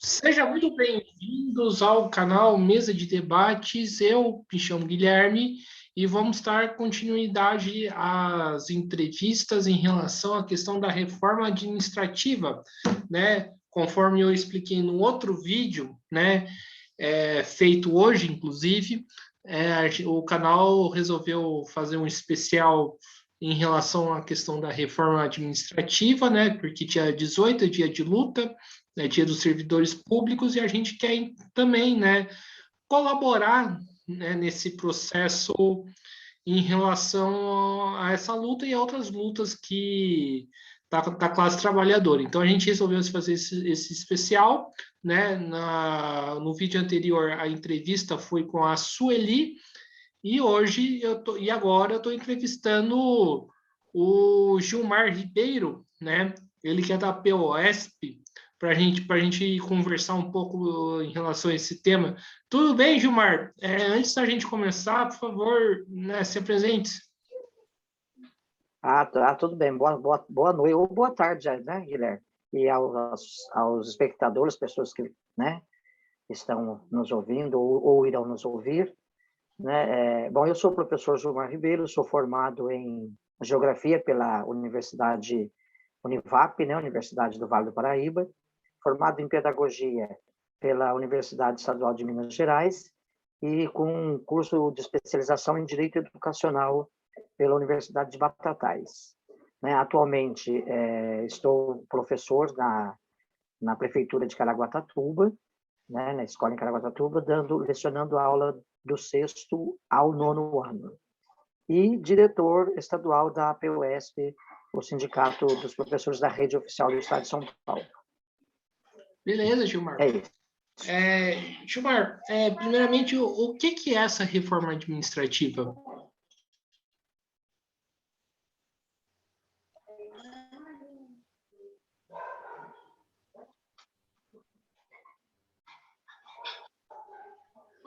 Sejam muito bem-vindos ao canal Mesa de Debates. Eu me chamo Guilherme e vamos dar continuidade às entrevistas em relação à questão da reforma administrativa, né? Conforme eu expliquei no outro vídeo, né? Feito hoje, inclusive, o canal resolveu fazer um especial em relação à questão da reforma administrativa, né? Porque dia 18 é dia de luta, né, Dia dos Servidores Públicos, e a gente quer também, né, colaborar, né, nesse processo em relação a essa luta e a outras lutas que da classe trabalhadora. Então a gente resolveu fazer esse especial, né? No vídeo anterior a entrevista foi com a Sueli e hoje e agora eu estou entrevistando o Gilmar Ribeiro, né? Ele que é da POSP, para a gente conversar um pouco em relação a esse tema. Tudo bem, Gilmar? Antes da gente começar, por favor, né, se apresente. Tudo bem. Boa noite, ou boa tarde, né, Guilherme? E aos espectadores, pessoas que, né, estão nos ouvindo ou irão nos ouvir, né? Bom, eu sou o professor Gilmar Ribeiro, sou formado em Geografia pela Universidade Univap, né, Universidade do Vale do Paraíba, formado em Pedagogia pela Universidade Estadual de Minas Gerais e com um curso de especialização em Direito Educacional pela Universidade de Batatais. Né? Atualmente, estou professor na Prefeitura de Caraguatatuba, né? Na escola em Caraguatatuba, lecionando aula do 6º ao 9º ano. E diretor estadual da PUESP, o Sindicato dos Professores da Rede Oficial do Estado de São Paulo. Beleza, Gilmar. É isso. Gilmar, primeiramente, o que é essa reforma administrativa?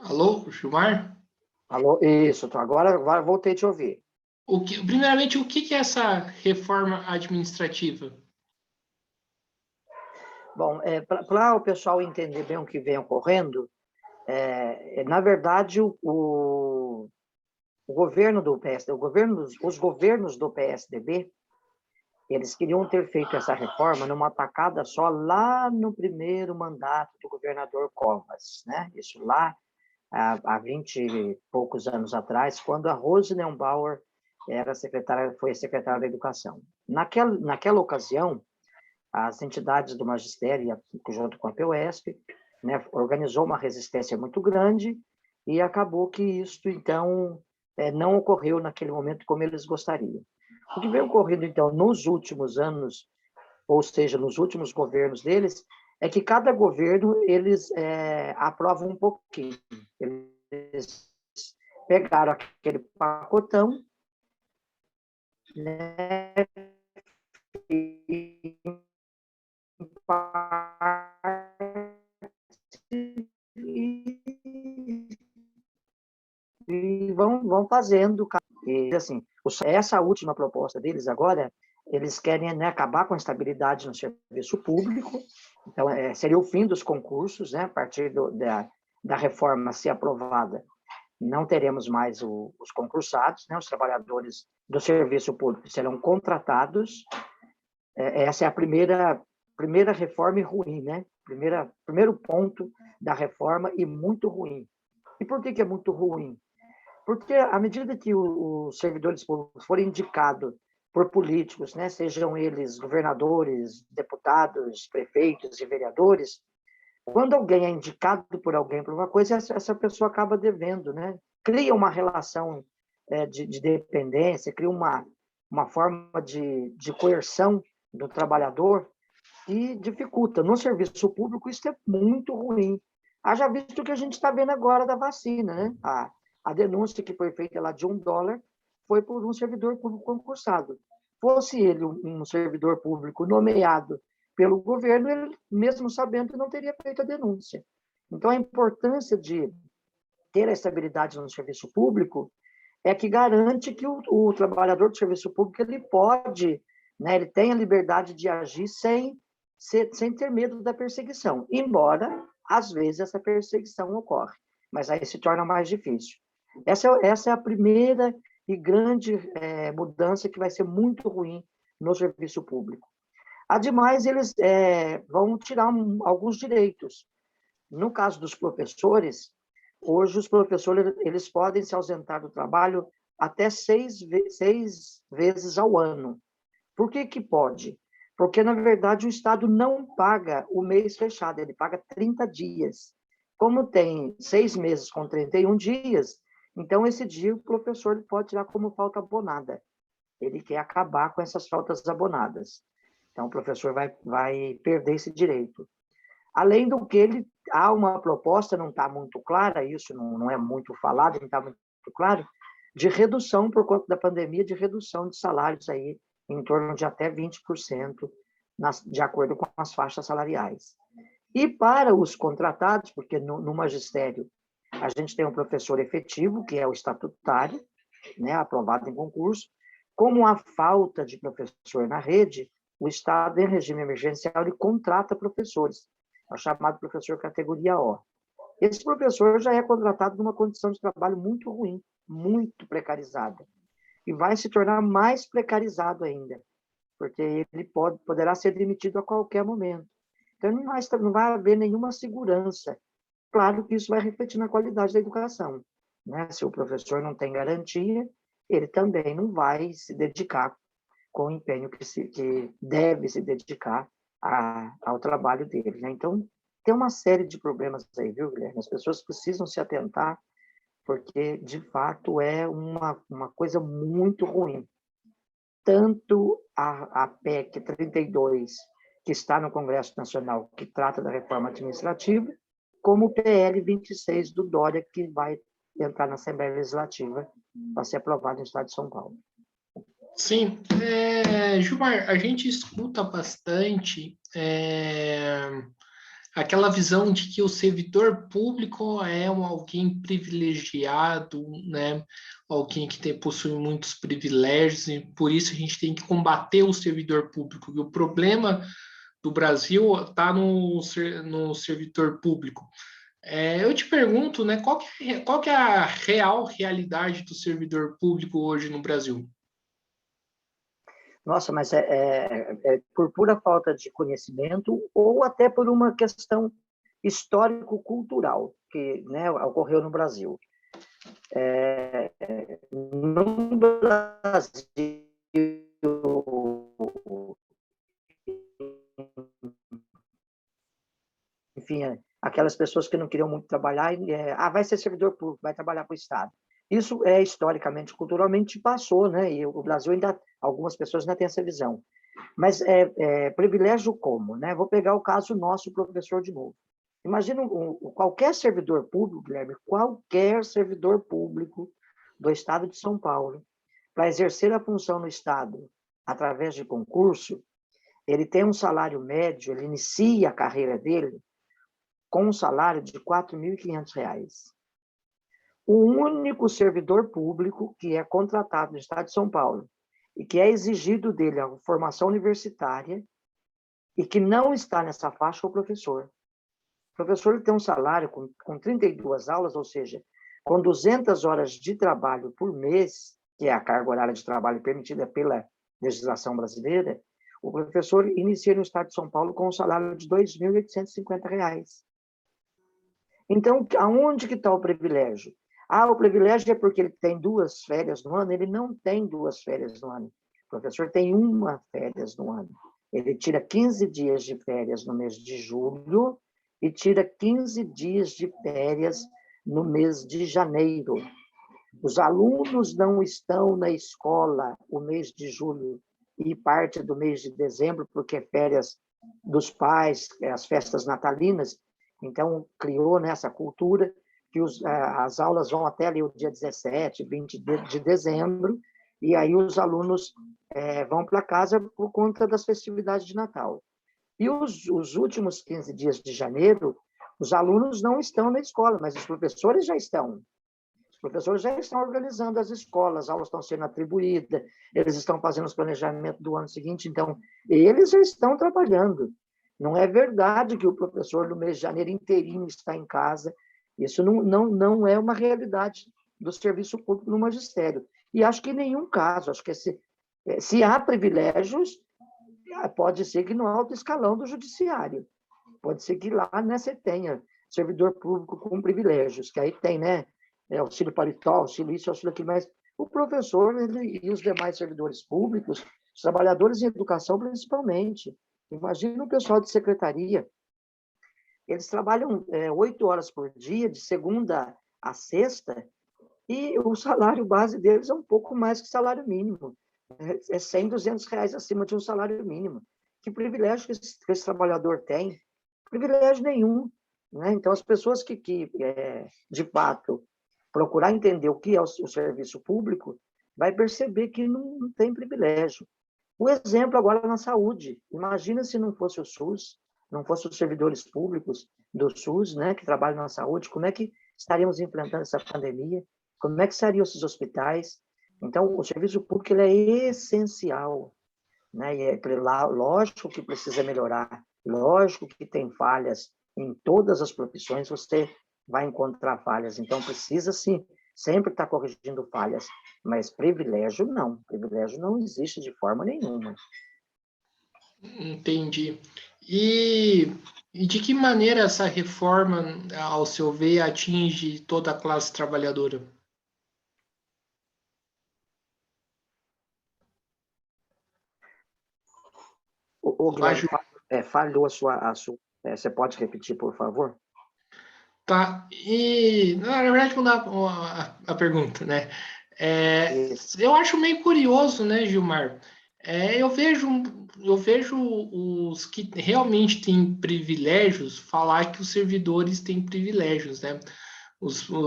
Alô, Gilmar? Alô, isso, agora voltei a te ouvir. Primeiramente, o que é essa reforma administrativa? Bom, para o pessoal entender bem o que vem ocorrendo, na verdade, o governo do PSD, os governos do PSDB, eles queriam ter feito essa reforma numa tacada só lá no primeiro mandato do governador Covas, né? Isso lá há 20 e poucos anos atrás, quando a Rose Neubauer foi secretária da Educação. Naquela ocasião, as entidades do magistério, junto com a PUESP, né, organizou uma resistência muito grande e acabou que isso, então, não ocorreu naquele momento como eles gostariam. O que vem ocorrendo, então, nos últimos anos, ou seja, nos últimos governos deles, é que cada governo, eles aprovam um pouquinho. Eles pegaram aquele pacotão, né, e vão fazendo. E, assim, essa última proposta deles agora, eles querem, né, acabar com a estabilidade no serviço público. Então, seria o fim dos concursos, né, a partir da reforma ser aprovada. Não teremos mais os concursados, né, os trabalhadores do serviço público serão contratados. Essa é a primeira reforma ruim, né? Primeiro ponto da reforma e muito ruim. E por que é muito ruim? Porque à medida que os servidores públicos forem indicados por políticos, né, sejam eles governadores, deputados, prefeitos e vereadores, quando alguém é indicado por alguém por uma coisa, essa pessoa acaba devendo, né? Cria uma relação de dependência, cria uma forma de coerção do trabalhador e dificulta. No serviço público, isso é muito ruim. Haja visto o que a gente está vendo agora da vacina, né? A denúncia que foi feita lá de $1 foi por um servidor público concursado. Fosse ele um servidor público nomeado pelo governo, ele, mesmo sabendo, não teria feito a denúncia. Então, a importância de ter a estabilidade no serviço público é que garante que o trabalhador do serviço público ele pode, né, ele tem a liberdade de agir sem sem ter medo da perseguição, embora, às vezes, essa perseguição ocorre, mas aí se torna mais difícil. Essa é a primeira e grande mudança que vai ser muito ruim no serviço público. Ademais, eles vão tirar alguns direitos. No caso dos professores, hoje os professores eles podem se ausentar do trabalho até 6 vezes ao ano. Por que que pode? Porque, na verdade, o Estado não paga o mês fechado, ele paga 30 dias. Como tem 6 meses com 31 dias, então esse dia o professor pode tirar como falta abonada. Ele quer acabar com essas faltas abonadas. Então, o professor vai perder esse direito. Além do que, há uma proposta, não está muito clara, isso não é muito falado, não está muito claro, de redução, por conta da pandemia, de redução de salários aí, em torno de até 20%, de acordo com as faixas salariais. E para os contratados, porque no magistério a gente tem um professor efetivo, que é o estatutário, né, aprovado em concurso, como há falta de professor na rede, o Estado, em regime emergencial, ele contrata professores, é o chamado professor categoria O. Esse professor já é contratado numa condição de trabalho muito ruim, muito precarizada, e vai se tornar mais precarizado ainda, porque ele poderá ser demitido a qualquer momento. Então, não vai haver nenhuma segurança. Claro que isso vai refletir na qualidade da educação, né? Se o professor não tem garantia, ele também não vai se dedicar com o empenho que deve se dedicar ao trabalho dele, né? Então, tem uma série de problemas aí, viu, Guilherme? As pessoas precisam se atentar, porque, de fato, é uma coisa muito ruim. Tanto a PEC 32, que está no Congresso Nacional, que trata da reforma administrativa, como o PL 26 do Dória, que vai entrar na Assembleia Legislativa para ser aprovado no Estado de São Paulo. Sim, Gilmar, a gente escuta bastante aquela visão de que o servidor público é alguém privilegiado, né? Alguém que possui muitos privilégios, e por isso a gente tem que combater o servidor público. E o problema do Brasil está no servidor público. Eu te pergunto, né, qual que é a real realidade do servidor público hoje no Brasil? Nossa, mas é por pura falta de conhecimento ou até por uma questão histórico-cultural que, né, ocorreu no Brasil. No Brasil, enfim, aquelas pessoas que não queriam muito trabalhar, vai ser servidor público, vai trabalhar para o Estado. Isso historicamente, culturalmente passou, né? E o Brasil ainda, algumas pessoas ainda têm essa visão. Mas privilégio como, né? Vou pegar o caso nosso, professor de novo. Imagina qualquer servidor público, Guilherme, qualquer servidor público do Estado de São Paulo, para exercer a função no Estado através de concurso, ele tem um salário médio, ele inicia a carreira dele com um salário de R$ 4.500. O único servidor público que é contratado no Estado de São Paulo e que é exigido dele a formação universitária e que não está nessa faixa é o professor. O professor ele tem um salário com 32 aulas, ou seja, com 200 horas de trabalho por mês, que é a carga horária de trabalho permitida pela legislação brasileira, o professor inicia no Estado de São Paulo com um salário de R$ 2.850. Então, aonde que está o privilégio? O privilégio é porque ele tem 2 férias no ano. Ele não tem 2 férias no ano. O professor tem 1 férias no ano. Ele tira 15 dias de férias no mês de julho e tira 15 dias de férias no mês de janeiro. Os alunos não estão na escola o mês de julho e parte do mês de dezembro, porque é férias dos pais, as festas natalinas. Então, criou nessa cultura que as aulas vão até ali o dia 17, 20 de dezembro, e aí os alunos vão para casa por conta das festividades de Natal. E os últimos 15 dias de janeiro, os alunos não estão na escola, mas os professores já estão. Os professores já estão organizando as escolas, as aulas estão sendo atribuídas, eles estão fazendo os planejamentos do ano seguinte, então, eles já estão trabalhando. Não é verdade que o professor no mês de janeiro inteirinho está em casa. Isso não é uma realidade do serviço público no magistério. E acho que em nenhum caso, acho que se há privilégios, pode ser que no alto escalão do judiciário. Pode ser que lá, né, você tenha servidor público com privilégios, que aí tem, né, auxílio paletó, auxílio isso, auxílio aquilo, mas o professor e os demais servidores públicos, os trabalhadores em educação principalmente, imagina o pessoal de secretaria, eles trabalham 8 horas por dia, de segunda a sexta, e o salário base deles é um pouco mais que salário mínimo. É 100, R$ 200 acima de um salário mínimo. Que privilégio que esse trabalhador tem? Privilégio nenhum. Né? Então, as pessoas que de fato, procurar entender o que é o serviço público, vai perceber que não tem privilégio. O exemplo agora na saúde. Imagina se não fosse o SUS, não fossem os servidores públicos do SUS, né, que trabalham na saúde, como é que estaríamos enfrentando essa pandemia? Como é que seriam esses hospitais? Então, o serviço público ele é essencial, né? E lógico que precisa melhorar, lógico que tem falhas em todas as profissões, você vai encontrar falhas. Então, precisa sim sempre estar corrigindo falhas, mas privilégio não existe de forma nenhuma. Entendi. E, e de que maneira essa reforma, ao seu ver, atinge toda a classe trabalhadora? Guilherme, falhou você pode repetir, por favor? Tá, e na verdade vou dar a pergunta, né? Isso. Eu acho meio curioso, né, Gilmar? Eu vejo os que realmente têm privilégios falar que os servidores têm privilégios, né?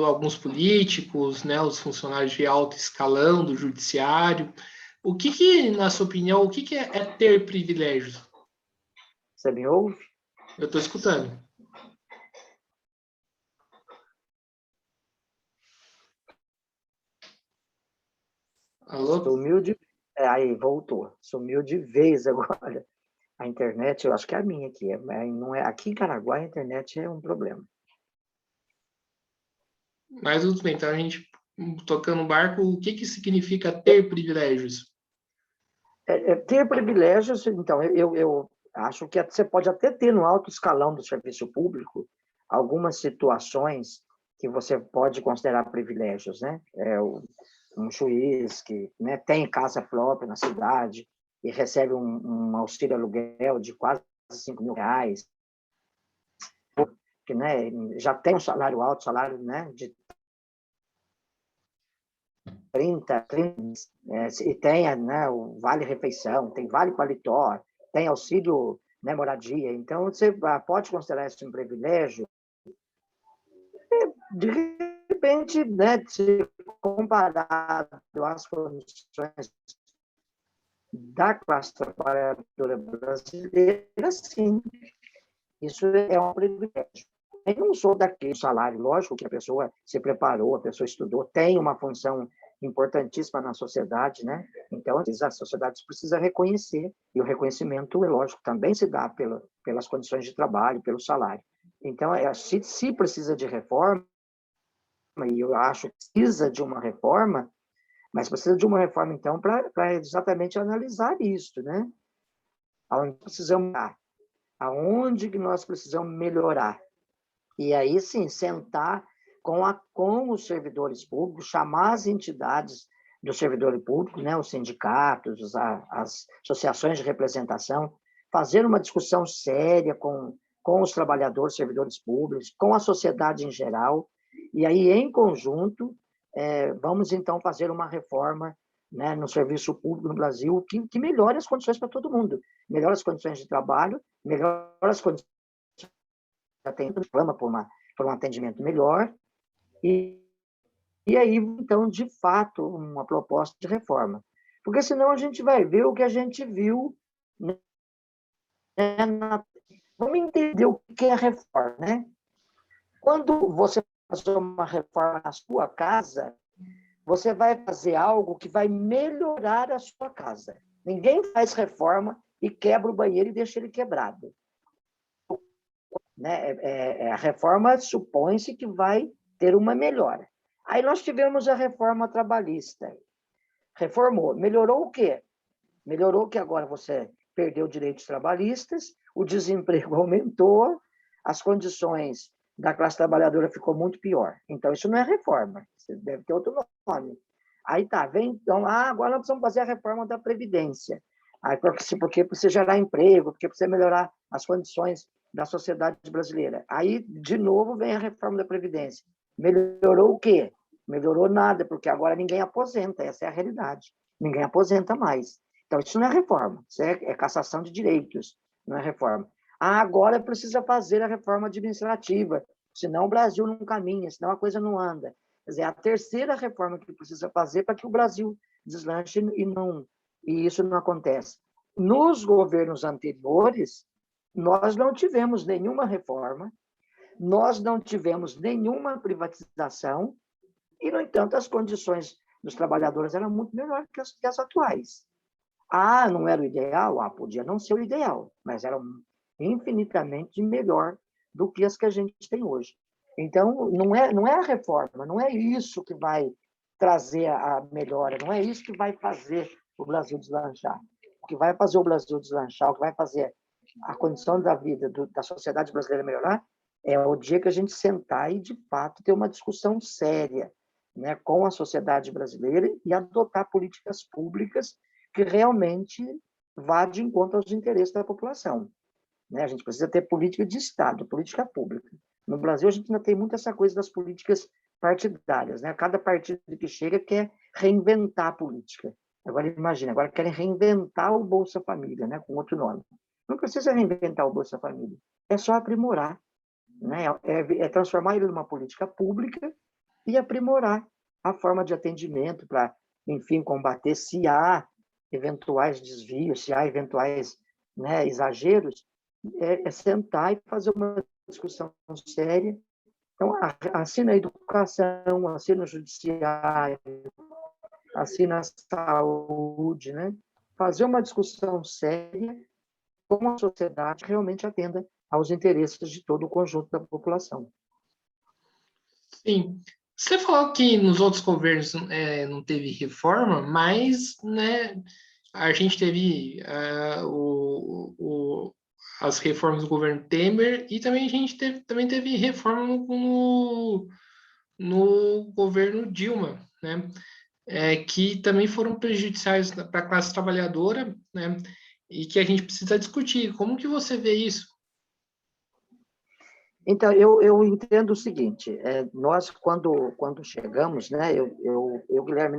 Alguns políticos, né, os funcionários de alto escalão do judiciário. Na sua opinião, o que é ter privilégios? Você me ouve? Eu estou escutando. Alô? Sumiu de... aí, voltou. Sumiu de vez agora. A internet, eu acho que é a minha aqui. Não é, aqui em Caraguá, a internet é um problema. Mas tudo bem, então a gente tocando um barco, o que significa ter privilégios? Ter privilégios, então, eu acho que você pode até ter no alto escalão do serviço público algumas situações que você pode considerar privilégios, né? Um juiz que, né, tem casa própria na cidade e recebe um auxílio aluguel de quase R$ 5.000, que, né, já tem um salário alto, salário, né, de 30 e tem, né, o vale-refeição, tem vale-paletó, tem auxílio, né, moradia. Então, você pode considerar isso um privilégio. De repente, né, se comparado às condições da classe trabalhadora brasileira, sim, isso é um privilégio. Eu não sou daquele salário, lógico que a pessoa se preparou, a pessoa estudou, tem uma função importantíssima na sociedade, né? Então, a sociedade precisa reconhecer, e o reconhecimento, é lógico, também se dá pelas condições de trabalho, pelo salário. Então, se precisa de reforma, e eu acho que precisa de uma reforma, mas precisa de uma reforma, então, para exatamente analisar isso, né? Aonde precisamos, aonde que nós precisamos melhorar. E aí, sim, sentar com os servidores públicos, chamar as entidades do servidor público, né, os sindicatos, as associações de representação, fazer uma discussão séria com os trabalhadores, servidores públicos, com a sociedade em geral, e aí, em conjunto, vamos, então, fazer uma reforma, né, no serviço público no Brasil que melhore as condições para todo mundo, melhore as condições de trabalho, melhore as condições reclama por um atendimento melhor, e aí, então, de fato, uma proposta de reforma. Porque senão a gente vai ver o que a gente viu, né? Vamos entender o que é reforma, né? Quando você faz uma reforma na sua casa, você vai fazer algo que vai melhorar a sua casa. Ninguém faz reforma e quebra o banheiro e deixa ele quebrado. né? A reforma supõe-se que vai ter uma melhora. Aí nós tivemos a reforma trabalhista. Reformou. Melhorou o quê? Melhorou que agora você perdeu direitos trabalhistas, o desemprego aumentou, as condições da classe trabalhadora ficou muito pior. Então, isso não é reforma, isso deve ter outro nome. Aí tá, vem, então, agora nós precisamos fazer a reforma da Previdência. Aí, porque precisa gerar emprego, porque precisa melhorar as condições da sociedade brasileira. Aí, de novo, vem a reforma da Previdência. Melhorou o quê? Melhorou nada, porque agora ninguém aposenta, essa é a realidade. Ninguém aposenta mais. Então, isso não é reforma, isso é cassação de direitos, não é reforma. Agora precisa fazer a reforma administrativa, senão o Brasil não caminha, senão a coisa não anda. Quer dizer, a terceira reforma que precisa fazer para que o Brasil deslanche e isso não acontece. Nos governos anteriores, nós não tivemos nenhuma reforma, nós não tivemos nenhuma privatização, e, no entanto, as condições dos trabalhadores eram muito melhores que as atuais. Não era o ideal? Podia não ser o ideal, mas era infinitamente melhor do que as que a gente tem hoje. Então, não é a reforma, não é isso que vai trazer a melhora, não é isso que vai fazer o Brasil deslanchar. O que vai fazer o Brasil deslanchar, o que vai fazer a condição da vida da sociedade brasileira melhorar, é o dia que a gente sentar e, de fato, ter uma discussão séria, né, com a sociedade brasileira e adotar políticas públicas que realmente vá de encontro aos interesses da população. Né? A gente precisa ter política de Estado, política pública. No Brasil, a gente ainda tem muito essa coisa das políticas partidárias. Né? Cada partido que chega quer reinventar a política. Agora, imagina, agora querem reinventar o Bolsa Família, né? Com outro nome. Não precisa reinventar o Bolsa Família, é só aprimorar. Né? É transformar ele numa política pública e aprimorar a forma de atendimento para, enfim, combater se há eventuais desvios, se há eventuais, né, exageros, sentar e fazer uma discussão séria. Então, assina a educação, assina o judiciário, assina a saúde, né? Fazer uma discussão séria com a sociedade que realmente atenda aos interesses de todo o conjunto da população. Sim. Você falou que nos outros governos não teve reforma, mas, né, a gente teve as reformas do governo Temer e também a gente também teve reforma no governo Dilma, né? Que também foram prejudiciais para a classe trabalhadora, né? E que a gente precisa discutir. Como que você vê isso? Então, eu entendo o seguinte, nós, quando chegamos, né, eu Guilherme,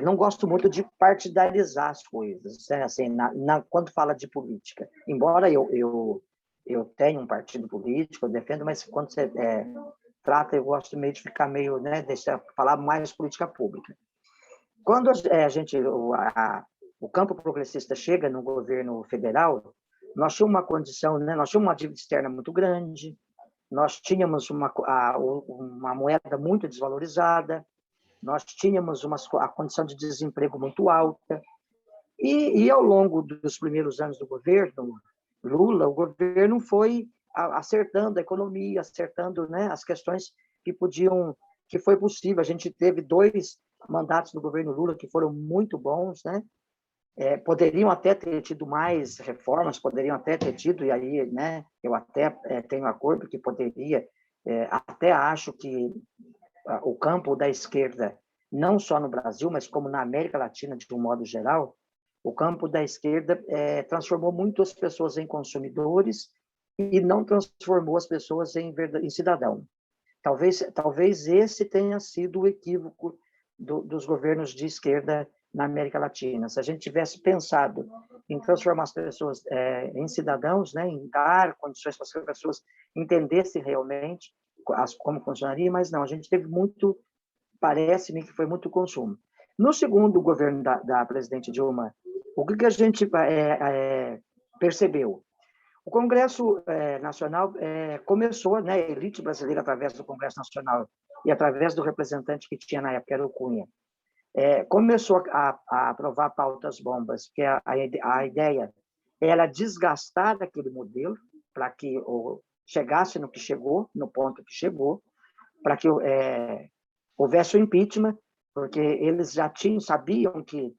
não gosto muito de partidarizar as coisas, né, assim, quando fala de política. Embora eu tenha um partido político, eu defendo, mas quando você trata, eu gosto meio de ficar meio, né, deixar falar mais política pública. Quando o campo progressista chega no governo federal, nós tínhamos uma condição, né, nós tínhamos uma dívida externa muito grande, nós tínhamos uma moeda muito desvalorizada, nós tínhamos a condição de desemprego muito alta, e ao longo dos primeiros anos do governo Lula, o governo foi acertando a economia, acertando, né, as questões que foi possível. A gente teve 2 mandatos do governo Lula que foram muito bons, né? Poderiam até ter tido mais reformas, poderiam até ter tido, e aí, né, eu até tenho acordo que poderia, até acho que o campo da esquerda, não só no Brasil, mas como na América Latina, de um modo geral, o campo da esquerda transformou muito as pessoas em consumidores e não transformou as pessoas em cidadão. Talvez esse tenha sido o equívoco dos governos de esquerda na América Latina. Se a gente tivesse pensado em transformar as pessoas em cidadãos, né, em dar condições para as pessoas entendessem realmente como funcionaria, mas não, a gente teve muito, parece-me que foi muito consumo. No segundo governo da presidente Dilma, o que a gente percebeu? O Congresso Nacional começou, né, a elite brasileira, através do Congresso Nacional e através do representante que tinha na época, era o Cunha, começou a aprovar pautas bombas, que a ideia era desgastar aquele modelo para que chegasse no que chegou, no ponto que chegou, para que houvesse o impeachment, porque eles já sabiam que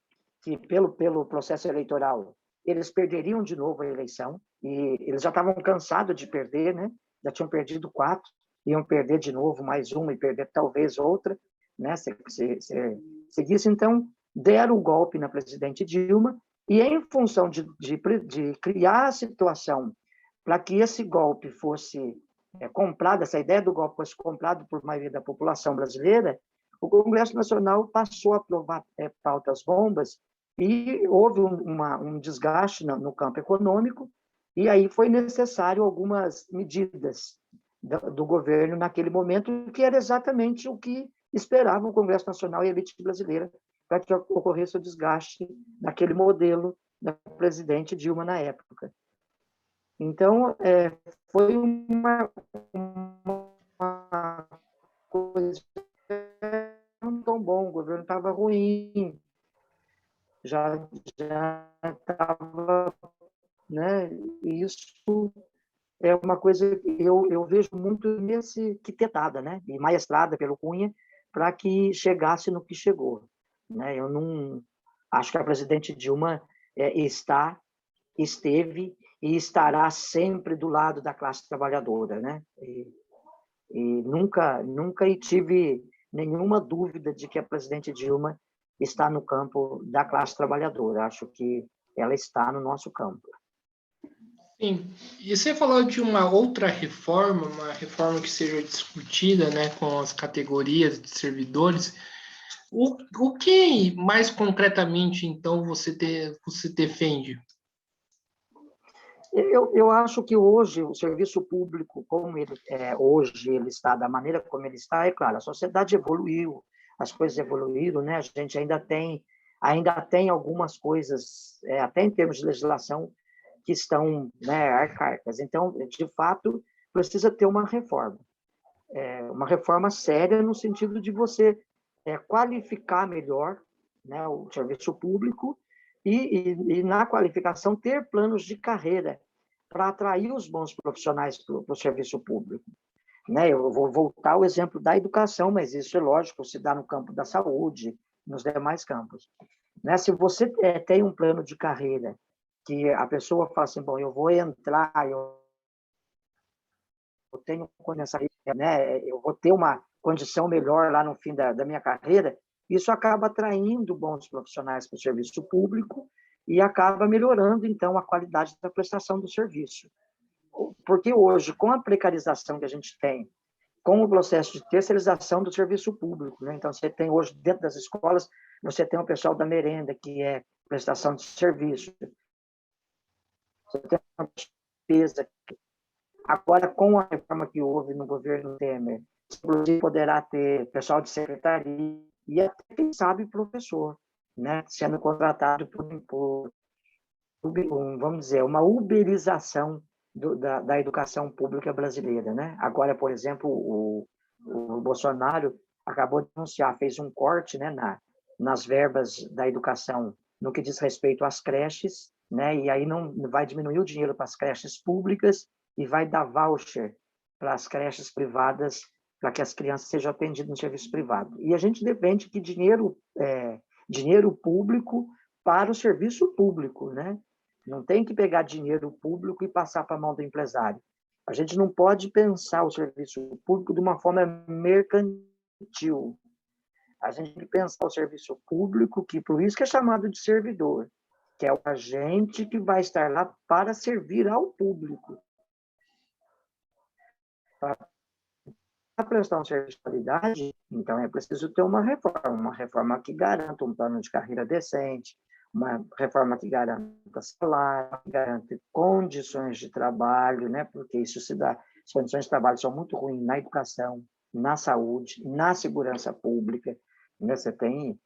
pelo processo eleitoral eles perderiam de novo a eleição, e eles já estavam cansados de perder, né? Já tinham perdido 4, iam perder de novo mais uma e perder talvez outra, né? Se seguisse, então, deram o golpe na presidente Dilma, e em função de criar a situação para que esse golpe fosse comprado, essa ideia do golpe fosse comprado por maioria da população brasileira, o Congresso Nacional passou a aprovar pautas bombas e houve um desgaste no campo econômico, e aí foi necessário algumas medidas do governo naquele momento, que era exatamente o que esperava o Congresso Nacional e a elite brasileira, para que ocorresse o desgaste daquele modelo da presidente Dilma na época. Então, foi uma coisa não tão bom, o governo estava ruim, já estava, né? E isso é uma coisa que eu vejo muito arquitetada, né? E maestrada pelo Cunha, para que chegasse no que chegou, né? Eu não acho que a presidente Dilma esteve e estará sempre do lado da classe trabalhadora, né? E nunca tive nenhuma dúvida de que a presidente Dilma está no campo da classe trabalhadora. Acho que ela está no nosso campo. Sim, e você falou de uma outra reforma, uma reforma que seja discutida, né, com as categorias de servidores. O que mais concretamente, então, você defende? Eu acho que hoje o serviço público, como hoje ele está, da maneira como ele está, é claro, a sociedade evoluiu, as coisas evoluíram, né? A gente ainda tem algumas coisas, até em termos de legislação, que estão, né, arcaicas. Então, de fato, precisa ter uma reforma séria no sentido de você qualificar melhor, né, o serviço público e na qualificação ter planos de carreira para atrair os bons profissionais para o serviço público. Né? Eu vou voltar ao exemplo da educação, mas isso é lógico, se dá no campo da saúde, nos demais campos. Né? Se você tem um plano de carreira que a pessoa fala assim, bom, eu vou entrar, eu tenho condição, né? Eu vou ter uma condição melhor lá no fim da minha carreira, isso acaba atraindo bons profissionais para o serviço público e acaba melhorando, então, a qualidade da prestação do serviço. Porque hoje, com a precarização que a gente tem, com o processo de terceirização do serviço público, né? Então, você tem hoje, dentro das escolas, você tem o pessoal da merenda, que é prestação de serviço. Você tem uma despesa. Agora, com a reforma que houve no governo Temer, inclusive poderá ter pessoal de secretaria e até, quem sabe, professor, né? Sendo contratado por vamos dizer, uma uberização da educação pública brasileira, né? Agora, por exemplo, o Bolsonaro acabou de anunciar, fez um corte, né, nas verbas da educação no que diz respeito às creches, né? E aí não vai diminuir o dinheiro para as creches públicas e vai dar voucher para as creches privadas, para que as crianças sejam atendidas no serviço privado. E a gente depende que dinheiro público para o serviço público, né? Não tem que pegar dinheiro público e passar para a mão do empresário. A gente não pode pensar o serviço público de uma forma mercantil. A gente tem que pensar o serviço público, que por isso que é chamado de servidor, que é o agente que vai estar lá para servir ao público. Para prestar um serviço de qualidade, então é preciso ter uma reforma que garanta um plano de carreira decente, uma reforma que garanta salário, que garante condições de trabalho, né? Porque isso se dá, as condições de trabalho são muito ruins na educação, na saúde, na segurança pública, né? Você tem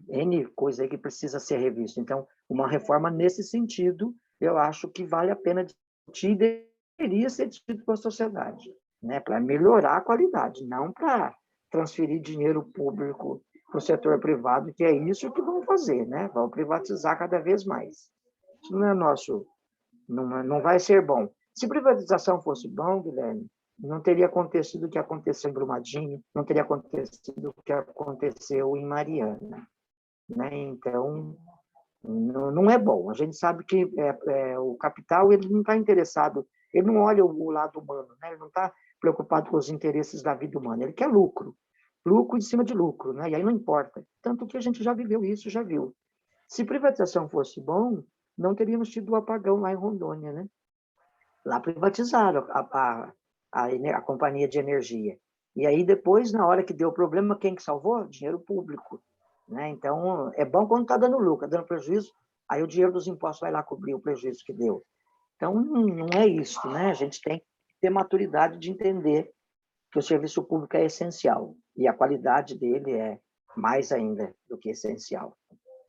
N coisa aí que precisa ser revista. Então, uma reforma nesse sentido, eu acho que vale a pena discutir e deveria ser discutido com a sociedade, né? Para melhorar a qualidade, não para transferir dinheiro público para o setor privado, que é isso que vão fazer, né? Vão privatizar cada vez mais. Isso não é nosso, não vai ser bom. Se privatização fosse bom, Guilherme, não teria acontecido o que aconteceu em Brumadinho, não teria acontecido o que aconteceu em Mariana, né? Então, não é bom. A gente sabe que o capital ele não está interessado, ele não olha o lado humano, né? Ele não está preocupado com os interesses da vida humana, ele quer lucro, lucro em cima de lucro, né? E aí não importa. Tanto que a gente já viveu isso, já viu. Se privatização fosse bom, não teríamos tido o apagão lá em Rondônia, né? Lá privatizaram a companhia de energia. E aí depois, na hora que deu o problema, quem que salvou? Dinheiro público, né? Então, é bom quando está dando lucro, está dando prejuízo, aí o dinheiro dos impostos vai lá cobrir o prejuízo que deu. Então, não é isso, né? A gente tem que ter maturidade de entender que o serviço público é essencial e a qualidade dele é mais ainda do que essencial.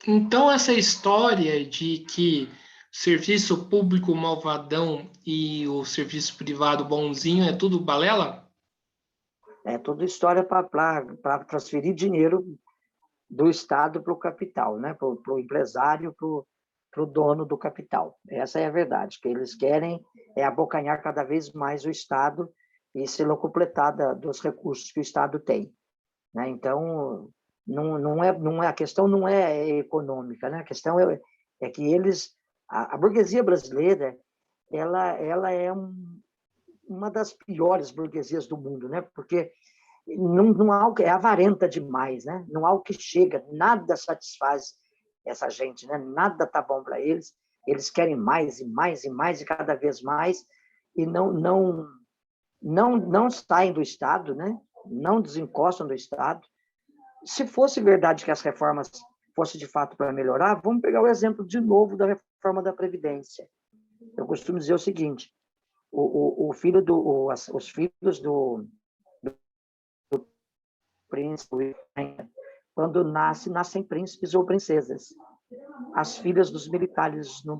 Então, essa história de que o serviço público malvadão e o serviço privado bonzinho é tudo balela? É toda história para transferir dinheiro do Estado para o capital, né? Para o empresário, para o dono do capital. Essa é a verdade, que eles querem abocanhar cada vez mais o Estado e se locupletar dos recursos que o Estado tem, né? Então, a questão não é econômica, né? A questão é que a burguesia brasileira, ela é uma das piores burguesias do mundo, né? Porque não há é avarenta demais, né? Não há o que chega, nada satisfaz essa gente, né? Nada tá bom para eles. Eles querem mais e mais e mais e cada vez mais e não saem do Estado, né? Não desencostam do Estado. Se fosse verdade que as reformas fossem de fato para melhorar, vamos pegar o exemplo de novo da reforma da Previdência. Eu costumo dizer o seguinte: os filhos do príncipe, quando nascem príncipes ou princesas. As filhas dos militares no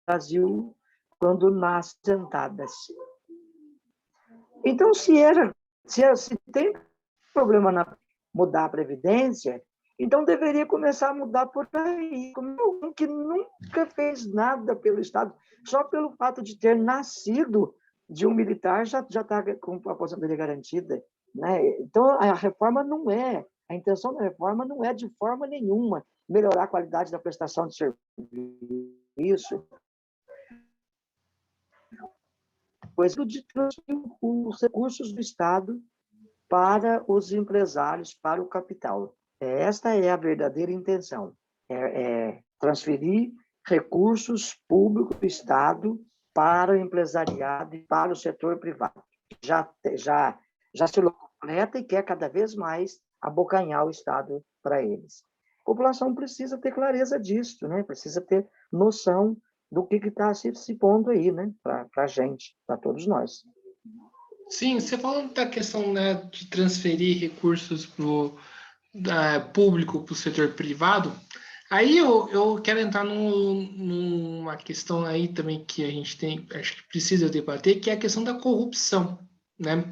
Brasil, quando nascem sentadas. Então, se tem problema na mudar a Previdência, então deveria começar a mudar por aí. Como um que nunca fez nada pelo Estado, só pelo fato de ter nascido de um militar, já está com a aposentadoria garantida, né? Então, a intenção da reforma não é de forma nenhuma melhorar a qualidade da prestação de serviço, pois de transferir os recursos do Estado para os empresários, para o capital. Esta é a verdadeira intenção, transferir recursos públicos do Estado para o empresariado e para o setor privado. Já se completa e quer cada vez mais abocanhar o Estado para eles. A população precisa ter clareza disso, né? Precisa ter noção do que está se pondo aí, né? Para a gente, para todos nós. Sim, você falando da questão, né, de transferir recursos público para o setor privado, aí eu quero entrar numa questão aí também que a gente acho que precisa debater, que é a questão da corrupção, né?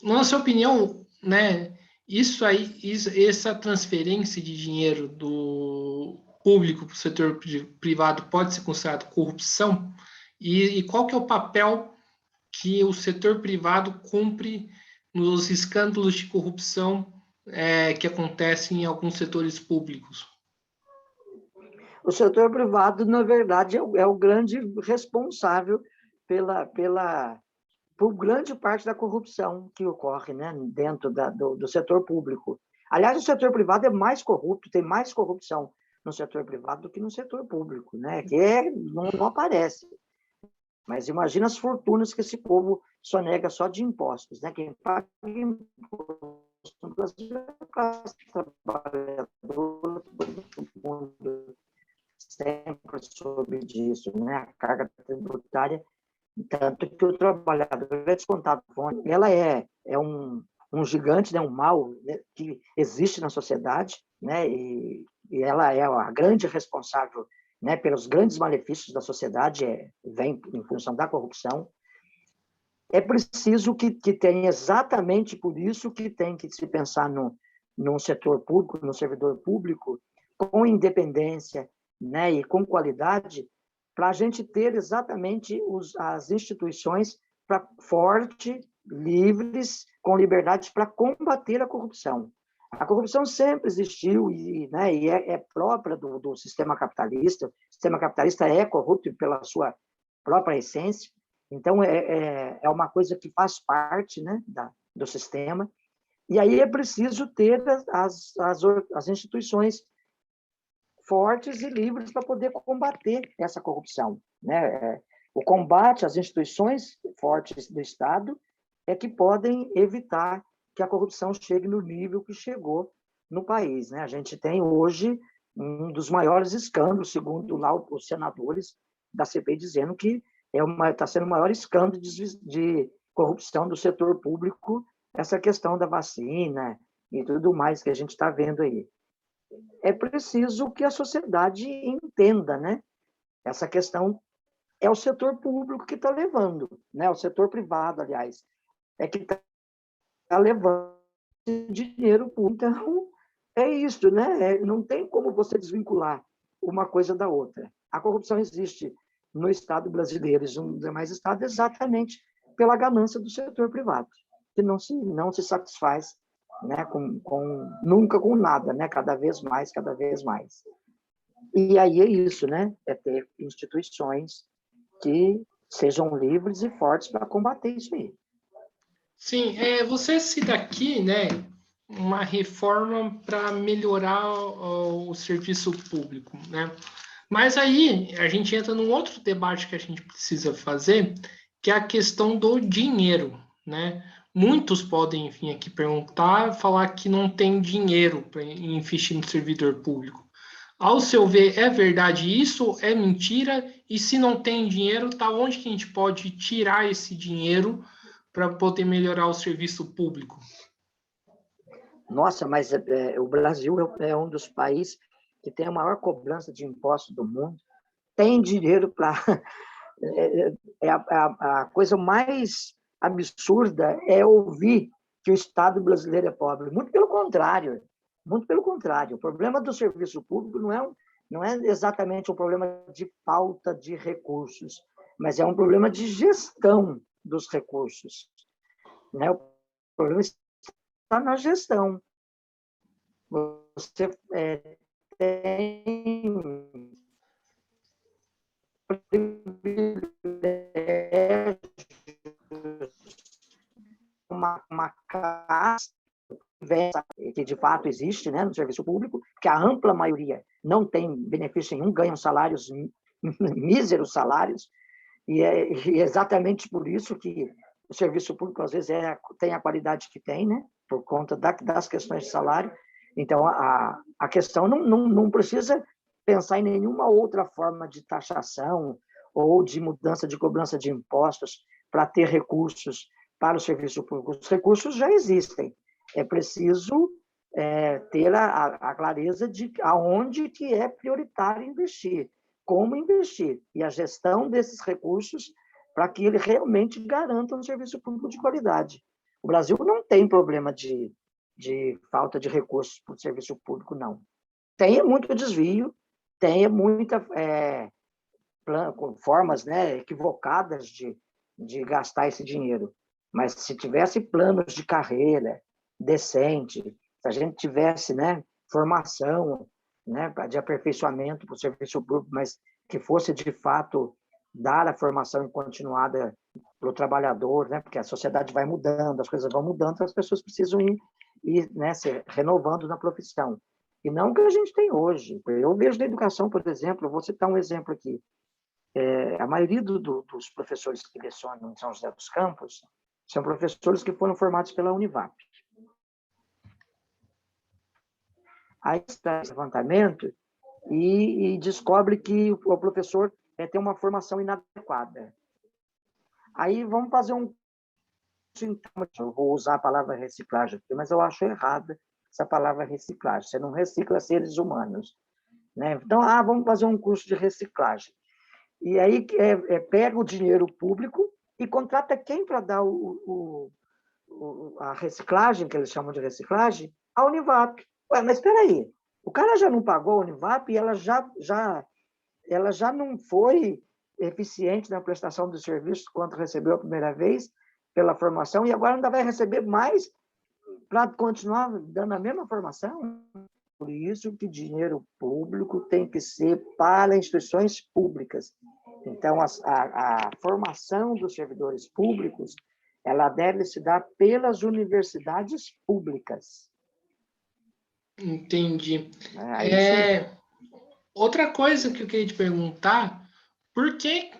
Na sua opinião, né, essa transferência de dinheiro do público para o setor privado pode ser considerado corrupção? E qual que é o papel que o setor privado cumpre nos escândalos de corrupção que acontecem em alguns setores públicos? O setor privado, na verdade, é o grande responsável por grande parte da corrupção que ocorre, né, dentro do setor público. Aliás, o setor privado é mais corrupto, tem mais corrupção no setor privado do que no setor público, né, que não aparece. Mas imagina as fortunas que esse povo sonega só de impostos, né? Quem paga imposto no Brasil é a classe trabalhadora, todo mundo sempre soube disso, né? A carga tributária, tanto que o trabalhador é descontado. Ela é um gigante, né? Um mal, né? Que existe na sociedade, né? E ela é a grande responsável, né, pelos grandes malefícios da sociedade, vem em função da corrupção. É preciso que tenha, exatamente por isso que tem que se pensar num setor público, no servidor público, com independência, né, e com qualidade, para a gente ter exatamente as instituições fortes, livres, com liberdade para combater a corrupção. A corrupção sempre existiu né, e é própria do sistema capitalista. O sistema capitalista é corrupto pela sua própria essência. Então, é uma coisa que faz parte, né, do sistema. E aí é preciso ter as instituições fortes e livres para poder combater essa corrupção, né? O combate às instituições fortes do Estado é que podem evitar que a corrupção chegue no nível que chegou no país, né? A gente tem hoje um dos maiores escândalos, segundo lá os senadores da CPI, dizendo que está sendo o maior escândalo de corrupção do setor público, essa questão da vacina e tudo mais que a gente está vendo aí. É preciso que a sociedade entenda, né? Essa questão é o setor público que está levando, né? O setor privado, aliás, é que está levando dinheiro público. Então, é isso, né? Não tem como você desvincular uma coisa da outra. A corrupção existe no Estado brasileiro e nos demais estados exatamente pela ganância do setor privado, que não se satisfaz, né, nunca com nada, né? Cada vez mais, cada vez mais. E aí é isso, né? É ter instituições que sejam livres e fortes para combater isso aí. Sim, você cita aqui, né, uma reforma para melhorar o serviço público, né? Mas aí a gente entra num outro debate que a gente precisa fazer, que é a questão do dinheiro, né? Muitos podem vir aqui perguntar, falar que não tem dinheiro para investir no servidor público. Ao seu ver, é verdade isso? É mentira? E se não tem dinheiro, tá onde que a gente pode tirar esse dinheiro para poder melhorar o serviço público? Nossa, mas o Brasil é um dos países que tem a maior cobrança de impostos do mundo. Tem dinheiro para... a coisa mais absurda é ouvir que o Estado brasileiro é pobre. Muito pelo contrário. Muito pelo contrário. O problema do serviço público não é exatamente um problema de falta de recursos, mas é um problema de gestão dos recursos, né? O problema está na gestão. Você tem uma casta que de fato existe, né, no serviço público, que a ampla maioria não tem benefício nenhum, ganham salários, míseros salários, e é exatamente por isso que o serviço público, às vezes, tem a qualidade que tem, né, por conta das questões de salário. Então, a questão não precisa pensar em nenhuma outra forma de taxação ou de mudança de cobrança de impostos para ter recursos para o serviço público. Os recursos já existem. É preciso ter a clareza de aonde que é prioritário investir, como investir, e a gestão desses recursos para que ele realmente garanta um serviço público de qualidade. O Brasil não tem problema de falta de recursos para o serviço público, não. Tem muito desvio, tem muita formas, né, equivocadas de gastar esse dinheiro. Mas se tivesse planos de carreira decente, se a gente tivesse, né, formação, né, de aperfeiçoamento para o serviço público, mas que fosse de fato dar a formação continuada para o trabalhador, né, porque a sociedade vai mudando, as coisas vão mudando, as pessoas precisam ir né, se renovando na profissão. E não o que a gente tem hoje. Eu vejo na educação, por exemplo, vou citar um exemplo aqui. A maioria dos professores que lecionam em São José dos Campos são professores que foram formados pela Univap. Aí está esse levantamento e descobre que o professor tem uma formação inadequada. Aí vamos fazer eu vou usar a palavra reciclagem aqui, mas eu acho errada essa palavra reciclagem. Você não recicla seres humanos, né? Então, vamos fazer um curso de reciclagem. E aí pega o dinheiro público e contrata quem para dar a reciclagem, que eles chamam de reciclagem? A Univap. Ué, mas espera aí, o cara já não pagou a Univap e ela já não foi eficiente na prestação do serviço quanto recebeu a primeira vez pela formação, e agora ainda vai receber mais para continuar dando a mesma formação. Por isso que dinheiro público tem que ser para instituições públicas. Então, a formação dos servidores públicos, ela deve se dar pelas universidades públicas. Entendi. Aí Outra coisa que eu queria te perguntar, por que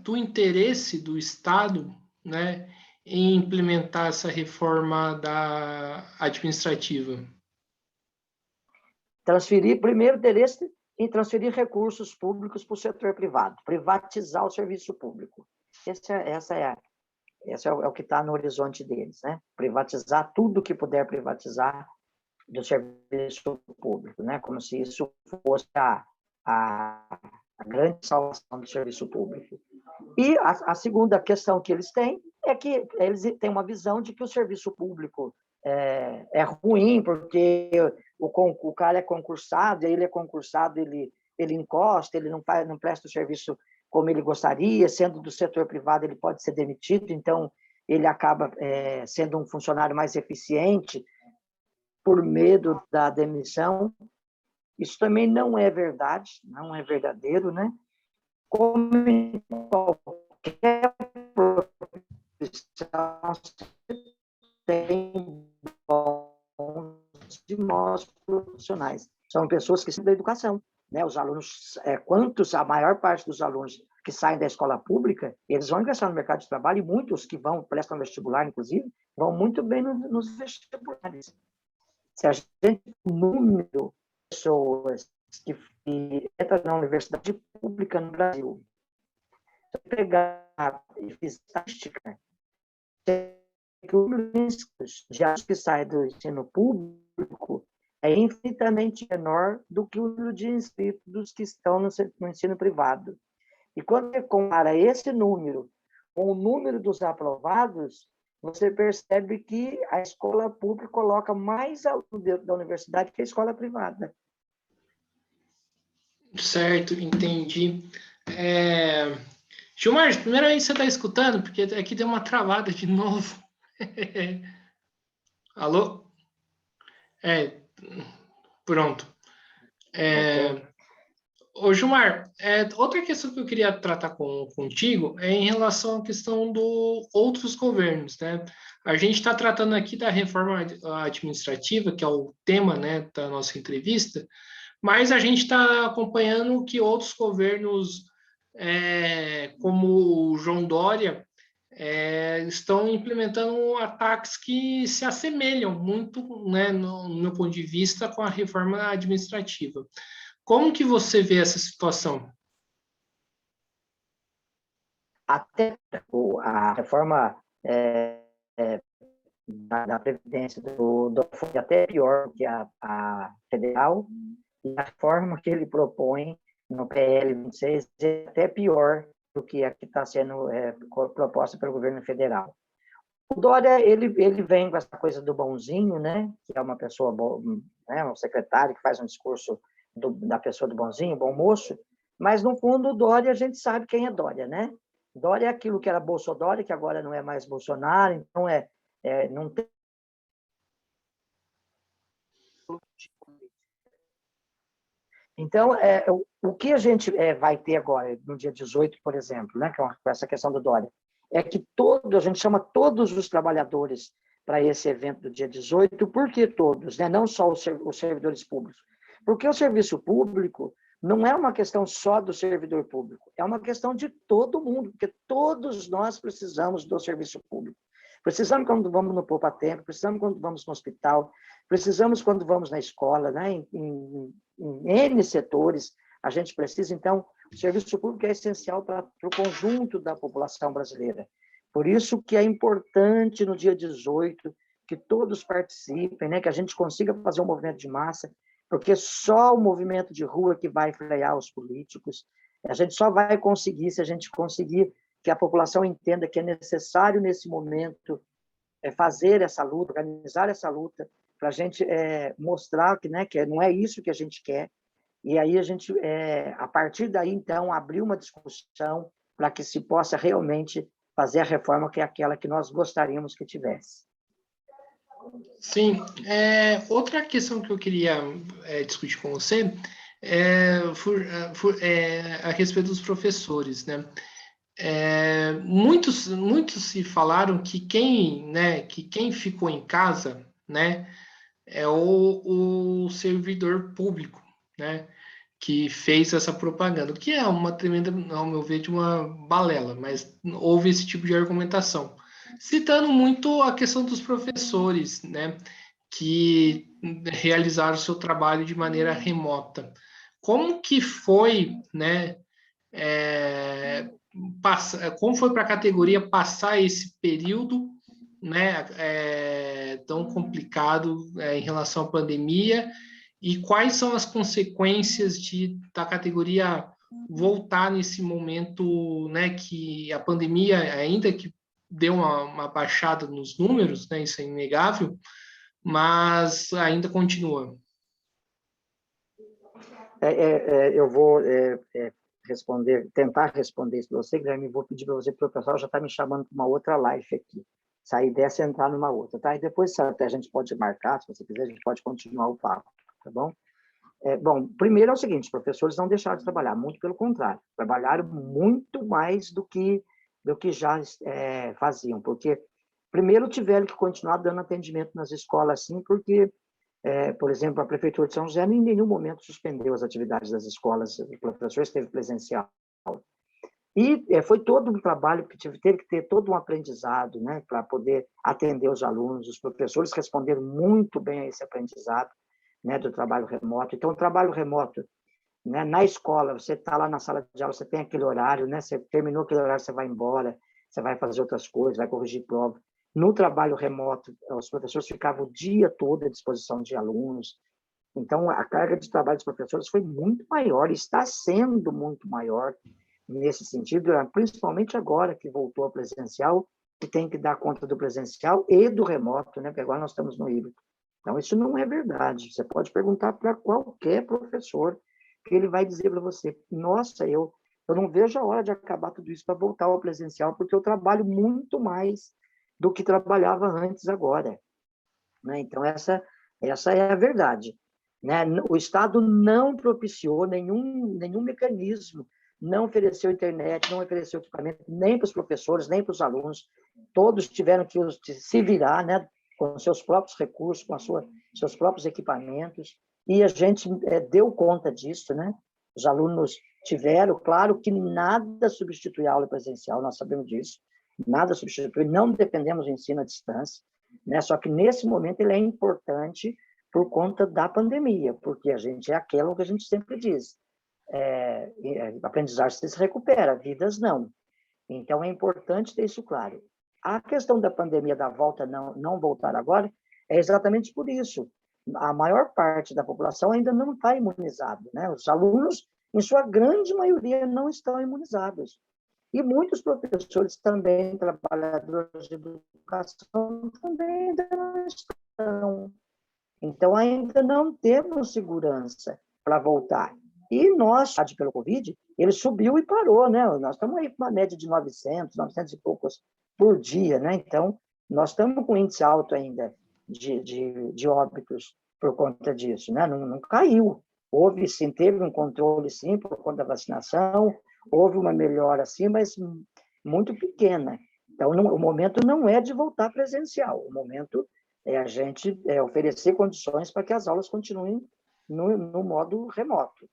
do interesse do Estado, né, em implementar essa reforma administrativa? transferir, primeiro interesse em transferir recursos públicos para o setor privado, privatizar o serviço público. Esse é o que está no horizonte deles, né? Privatizar tudo que puder privatizar do serviço público, né? Como se isso fosse a grande salvação do serviço público. E a segunda questão que eles têm é que eles têm uma visão de que o serviço público é ruim, porque o cara é concursado, ele é concursado, ele encosta, ele não presta o serviço como ele gostaria, sendo do setor privado ele pode ser demitido, então ele acaba sendo um funcionário mais eficiente por medo da demissão. Isso também não é verdade, não é verdadeiro, né? Como em qualquer profissão, tem bons e maus profissionais. São pessoas que são da educação, né? Os alunos, a maior parte dos alunos que saem da escola pública, eles vão ingressar no mercado de trabalho, e muitos que prestam vestibular, inclusive, vão muito bem nos vestibulares. Se a gente, o número de pessoas que entram na universidade pública no Brasil, se eu pegar e fizer estatística, que o número de alunos que saem do ensino público é infinitamente menor do que o número de inscritos que estão no ensino privado. E quando você compara esse número com o número dos aprovados, você percebe que a escola pública coloca mais alunos dentro da universidade que a escola privada. Certo, entendi. Gilmar, primeiramente você está escutando? Porque aqui deu uma travada de novo. Alô? Pronto. Okay. Ô, Gilmar, outra questão que eu queria tratar contigo é em relação à questão dos outros governos, né? A gente está tratando aqui da reforma administrativa, que é o tema, né, da nossa entrevista, mas a gente está acompanhando que outros governos, como o João Dória, estão implementando ataques que se assemelham muito, né, no meu ponto de vista, com a reforma administrativa. Como que você vê essa situação? Até a reforma da Previdência foi até pior que a federal, e a forma que ele propõe no PL 26 é até pior do que a que está sendo proposta pelo governo federal. O Dória, ele vem com essa coisa do bonzinho, né? Que é uma pessoa boa, né? Um secretário que faz um discurso da pessoa do bonzinho, bom moço, mas, no fundo, o Dória, a gente sabe quem é Dória, né? Dória é aquilo que era Bolsonaro, que agora não é mais Bolsonaro, então não tem... Então, o que a gente vai ter agora, no dia 18, por exemplo, né, com essa questão do Dória, é que a gente chama todos os trabalhadores para esse evento do dia 18, por que todos, né? Não só os servidores públicos? Porque o serviço público não é uma questão só do servidor público, é uma questão de todo mundo, porque todos nós precisamos do serviço público. Precisamos quando vamos no poupa-tempo, precisamos quando vamos no hospital, precisamos quando vamos na escola, né? Em N setores, a gente precisa. Então, o serviço público é essencial para o conjunto da população brasileira. Por isso que é importante, no dia 18, que todos participem, né? Que a gente consiga fazer um movimento de massa, porque só o movimento de rua que vai frear os políticos. A gente só vai conseguir se a gente conseguir que a população entenda que é necessário, nesse momento, fazer essa luta, organizar essa luta, para a gente mostrar que, né, que não é isso que a gente quer, E aí a gente, a partir daí, então, abriu uma discussão para que se possa realmente fazer a reforma que é aquela que nós gostaríamos que tivesse. Sim. Outra questão que eu queria discutir com você a respeito dos professores, né? Muitos se falaram que quem ficou em casa, né, é o servidor público, né, que fez essa propaganda, que é uma tremenda, ao meu ver, de uma balela, mas houve esse tipo de argumentação, citando muito a questão dos professores, né, que realizaram o seu trabalho de maneira remota. Como que foi, né, como foi para a categoria passar esse período, né, tão complicado em relação à pandemia, e quais são as consequências da categoria voltar nesse momento, né, que a pandemia, ainda que deu uma baixada nos números, né, isso é inegável, mas ainda continua. Eu vou tentar responder isso para você, Guilherme, vou pedir para você, porque o pessoal já está me chamando para uma outra live aqui. Sair dessa e entrar numa outra, tá? E depois até a gente pode marcar, se você quiser, a gente pode continuar o papo, tá bom? Bom, primeiro é o seguinte, os professores não deixaram de trabalhar, muito pelo contrário, trabalharam muito mais do que já faziam, porque primeiro tiveram que continuar dando atendimento nas escolas, sim, porque por exemplo, a Prefeitura de São José em nenhum momento suspendeu as atividades das escolas, o professor esteve presencial. E foi todo um trabalho que teve que ter todo um aprendizado, né, para poder atender os alunos. Os professores responderam muito bem a esse aprendizado, né, do trabalho remoto. Então, o trabalho remoto, né, na escola, você está lá na sala de aula, você tem aquele horário, né, você terminou aquele horário, você vai embora, você vai fazer outras coisas, vai corrigir prova. No trabalho remoto, os professores ficavam o dia todo à disposição de alunos. Então, a carga de trabalho dos professores foi muito maior, está sendo muito maior nesse sentido, principalmente agora que voltou ao presencial, que tem que dar conta do presencial e do remoto, né? Porque agora nós estamos no híbrido. Então, isso não é verdade. Você pode perguntar para qualquer professor, que ele vai dizer para você, nossa, eu não vejo a hora de acabar tudo isso para voltar ao presencial, porque eu trabalho muito mais do que trabalhava antes agora. Né? Então, essa é a verdade. Né? O Estado não propiciou nenhum mecanismo, não ofereceu internet, não ofereceu equipamento, nem para os professores, nem para os alunos. Todos tiveram que se virar, né? Com seus próprios recursos, com seus próprios equipamentos, e a gente deu conta disso. Né? Os alunos tiveram, claro que nada substitui a aula presencial, nós sabemos disso, nada substitui, não dependemos do ensino à distância, né? Só que nesse momento ele é importante por conta da pandemia, porque a gente é aquilo que a gente sempre diz, aprendizagem se recupera, vidas não. Então é importante ter isso claro. A questão da pandemia, da volta, não voltar agora, é exatamente por isso. A maior parte da população ainda não está imunizada, né? Os alunos, em sua grande maioria, não estão imunizados. E muitos professores também, trabalhadores de educação, também ainda não estão. Então, ainda não temos segurança para voltar. E nós, pelo Covid, ele subiu e parou, né? Nós estamos aí com uma média de 900 e poucos por dia, né? Então, nós estamos com um índice alto ainda de óbitos por conta disso, né? Não caiu. Houve, sim, teve um controle, sim, por conta da vacinação, houve uma melhora, sim, mas muito pequena. Então, o momento não é de voltar presencial, o momento é a gente oferecer condições para que as aulas continuem no modo remoto.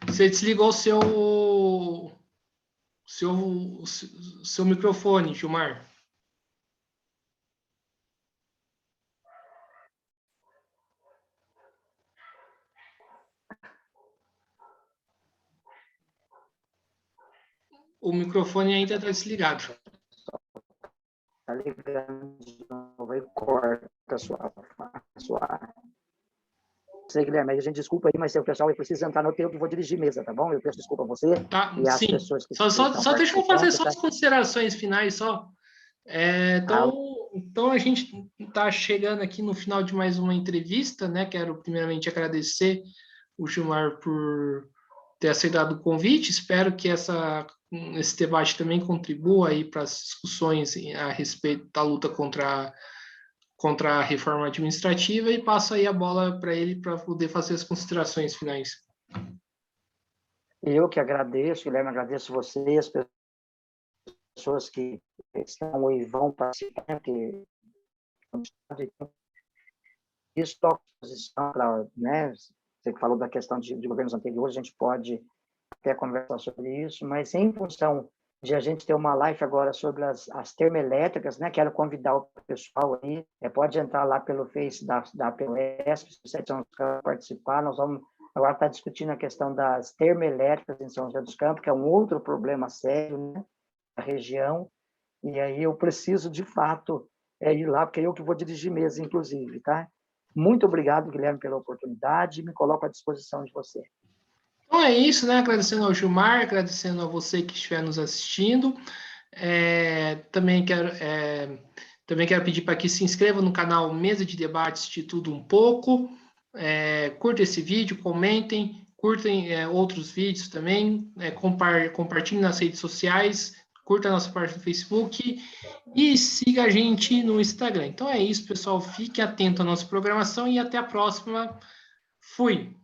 Você desligou seu microfone, Gilmar. O microfone ainda está desligado. Está ligando de novo e corta a sua. Sei, Guilherme, a gente desculpa aí, mas o pessoal precisa entrar no tempo, eu vou dirigir mesa, tá bom? Eu peço desculpa a você e as sim. pessoas que só deixa eu fazer só as considerações finais, só. Então, Então, a gente está chegando aqui no final de mais uma entrevista, né? Quero primeiramente agradecer o Gilmar por ter aceitado o convite. Espero que esse debate também contribua aí para as discussões a respeito da luta contra a reforma administrativa e passo aí a bola para ele para poder fazer as considerações finais. Eu que agradeço, Guilherme, agradeço você, as pessoas que estão e vão participar, que isso toca a posição para, né, você que falou da questão de governos anteriores, a gente pode até conversar sobre isso, mas em função de a gente ter uma live agora sobre as termoelétricas, né? Quero convidar o pessoal aí, pode entrar lá pelo Face da POSP, se vocês querem participar, nós vamos agora estar discutindo a questão das termoelétricas em São José dos Campos, que é um outro problema sério, né, da região, e aí eu preciso, de fato, ir lá, porque eu que vou dirigir mesa, inclusive, tá? Muito obrigado, Guilherme, pela oportunidade, me coloco à disposição de você. Então é isso, né? Agradecendo ao Gilmar, agradecendo a você que estiver nos assistindo. Também quero pedir para que se inscreva no canal Mesa de Debates de Tudo Um Pouco. Curta esse vídeo, comentem, curtem outros vídeos também, compartilhem nas redes sociais, curta a nossa página no Facebook e siga a gente no Instagram. Então é isso, pessoal. Fique atento à nossa programação e até a próxima. Fui!